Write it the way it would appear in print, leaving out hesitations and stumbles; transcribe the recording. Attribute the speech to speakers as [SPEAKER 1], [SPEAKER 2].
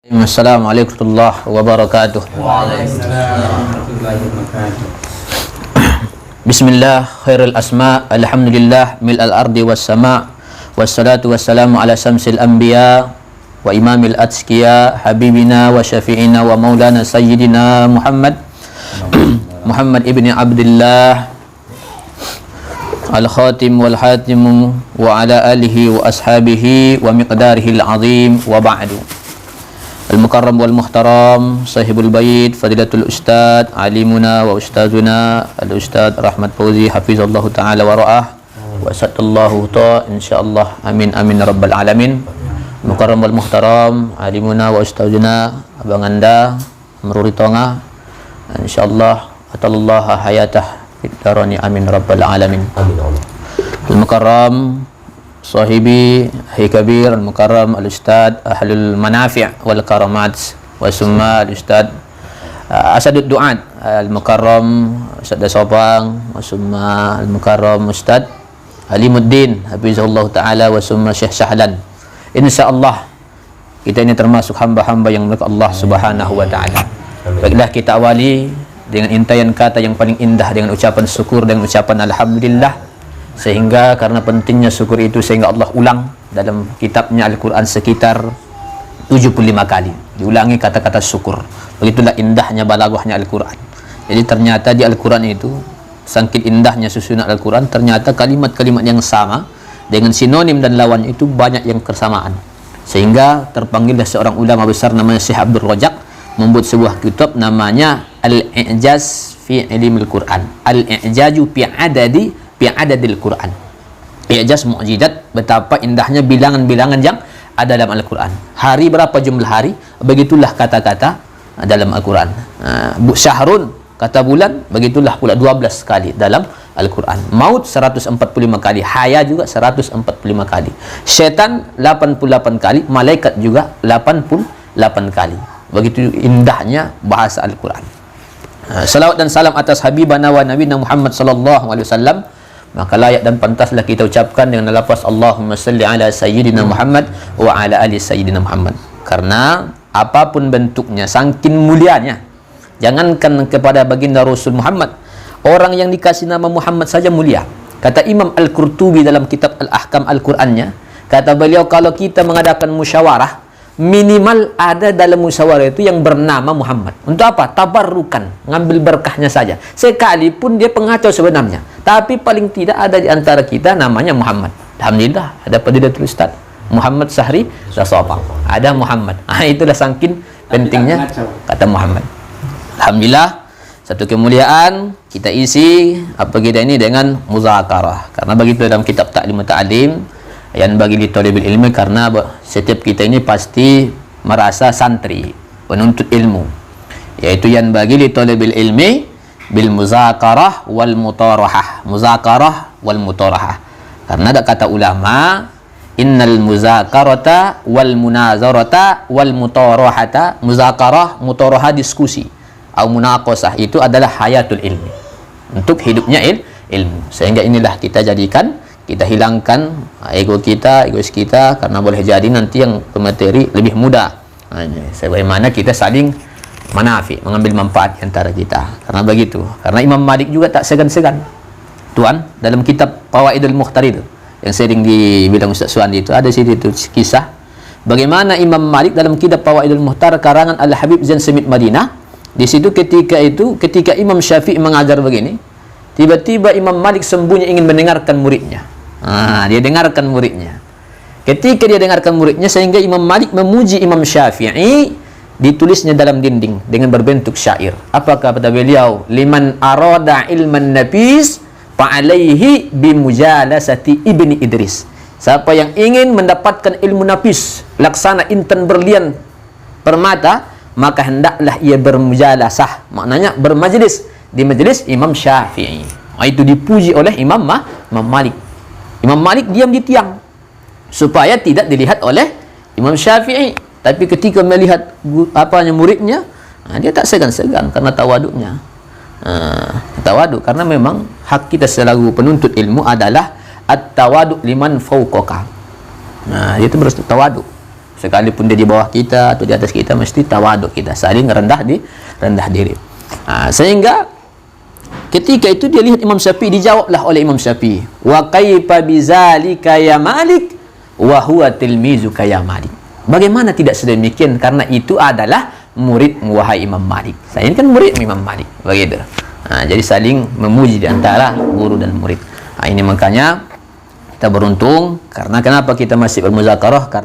[SPEAKER 1] Assalamualaikum warahmatullahi wabarakatuh.
[SPEAKER 2] Waalaikumsalam warahmatullahi wabarakatuh.
[SPEAKER 1] Bismillah, khairul asma, alhamdulillah, mil'al ardi was sama, wassalatu wassalamu ala samsil anbiya wa imamil atskiya, habibina wa syafi'ina wa maulana sayyidina Muhammad Muhammad ibni Abdullah al-khatim wal hatim wa ala alihi wa ashabihi wa miqdarihi al-azim wa ba'du. Al-Mukarram wal Muhtaram Sahibul Bait Fadilatul Ustad Alimuna wa Ustazuna Al-Ustad Rahmat Fauzi Hafizallahu Ta'ala wa ra'ah wa sadallahu ta' insyaallah amin amin rabbal alamin. Mukarram wal Muhtaram Alimuna wa Ustazuna Abang Anda Meruri Tonga insyaallah atallaha hayatah fid darani amin rabbal alamin.
[SPEAKER 2] Amin Allah.
[SPEAKER 1] Al-Mukarram Sahibi Kabir Al-Mukarram Al-Ustad Ahlul Manafi' wal Karamat wa summa Al-Ustad Asadud Du'at Al-Mukarram Ustad Sobang wa summa Al-Mukarram Ustad Alimuddin Hafizahullah Ta'ala wa summa Syekh Sahlan. InsyaAllah kita ini termasuk hamba-hamba yang milik Allah Subhanahu wa Ta'ala. Baiklah, kita awali dengan intayan kata yang paling indah dengan ucapan syukur dan ucapan alhamdulillah. Sehingga karena pentingnya syukur itu sehingga Allah ulang dalam kitabnya Al-Quran sekitar 75 kali diulangi kata-kata syukur. Begitulah indahnya balaghahnya Al-Quran. Jadi ternyata di Al-Quran itu sangkit indahnya susunan Al-Quran, ternyata kalimat-kalimat yang sama dengan sinonim dan lawannya itu banyak yang kesamaan. Sehingga terpanggillah seorang ulama besar namanya Syekh Abdul Razak membuat sebuah kitab namanya Al-I'jaz fi Ilmil Quran. Al-I'jaju fi adadil Quran. I'jaz mu'jizat, betapa indahnya bilangan-bilangan yang ada dalam Al-Quran. Hari berapa jumlah hari, begitulah kata-kata dalam Al-Quran. Syahrun, kata bulan, begitulah pula 12 kali dalam Al-Quran. Maut 145 kali, haya juga 145 kali. Syaitan 88 kali, malaikat juga 88 kali. Begitu indahnya bahasa Al-Quran. Salawat dan salam atas habibana wa nabiyina Muhammad sallallahu alaihi wasallam. Maka layak dan pantaslah kita ucapkan dengan lafaz Allahumma salli ala sayyidina Muhammad wa ala ali sayyidina Muhammad. Karena apapun bentuknya, saking mulianya, jangankan kepada baginda Rasul Muhammad, orang yang dikasih nama Muhammad saja mulia. Kata Imam Al-Qurtubi dalam kitab Al-Ahkam Al-Qurannya, kata beliau, kalau kita mengadakan musyawarah, minimal ada dalam musyawarah itu yang bernama Muhammad. Untuk apa? Tabarrukan, ngambil berkahnya saja. Sekalipun dia pengacau sebenarnya, tapi paling tidak ada di antara kita namanya Muhammad. Alhamdulillah, ada Fadilatul Ustaz Muhammad Sahri Rasopang, ada Muhammad. Itulah saking pentingnya kata Muhammad. Alhamdulillah, satu kemuliaan kita isi apa kita ini dengan muzakarah. Karena begitu dalam kitab Ta'lim Ta'lim yang bagi li talibil ilmi, karena setiap kita ini pasti merasa santri, penuntut ilmu, yaitu yang bagi li talibil ilmi bil muzakarah wal mutarahah. Muzakarah wal mutarahah, karena ada kata ulama, innal muzakarata wal munazarata wal mutarahata. Muzakarah, mutarahah diskusi, atau munaqasah, itu adalah hayatul ilmi, untuk hidupnya ilmu. Sehingga inilah kita jadikan, kita hilangkan egois kita, karena boleh jadi nanti yang pemateri lebih mudah. Sebagaimana kita saling manafi, mengambil manfaat antara kita. Karena begitu. Karena Imam Malik juga tak segan-segan. Tuan, dalam kitab Fawaidul Mukhtar itu, yang sering dibilang Ustaz Suwandi itu, ada situ itu kisah bagaimana Imam Malik dalam kitab Fawaidul Mukhtar karangan Al-Habib Zain Semit Madinah. Di situ ketika Imam Syafi'i mengajar begini, tiba-tiba Imam Malik sembunyi ingin mendengarkan muridnya. Dia dengarkan muridnya. Ketika dia dengarkan muridnya, sehingga Imam Malik memuji Imam Syafi'i, ditulisnya dalam dinding dengan berbentuk syair. Apakah kata beliau? Liman arada ilman nafis fa'alaihi bimujalasati Ibni Idris. Siapa yang ingin mendapatkan ilmu nafis, laksana intan berlian permata, maka hendaklah ia bermujalasah, maknanya bermajlis di majlis Imam Syafi'i. Itu dipuji oleh Imam Malik. Imam Malik diam di tiang supaya tidak dilihat oleh Imam Syafi'i. Tapi ketika melihat muridnya, dia tak segan-segan karena tawaduknya. Tawaduk, karena memang hak kita selalu penuntut ilmu adalah at-tawaduk liman fawqaka. Itu berarti tawaduk. sekalipun dia di bawah kita atau di atas kita, mesti tawaduk kita, saling rendah diri. Sehingga ketika itu dia lihat Imam Syafi'i, dijawablah oleh Imam Syafi'i, wa kaifa bizalika ya Malik wa huwa tilmizuka ya Malik. Bagaimana tidak sedemikian, karena itu adalah murid wahai Imam Malik. Saya ini kan murid Imam Malik, begitu. Jadi saling memuji di antara guru dan murid. Ini makanya kita beruntung, karena kenapa kita masih bermuzakarah?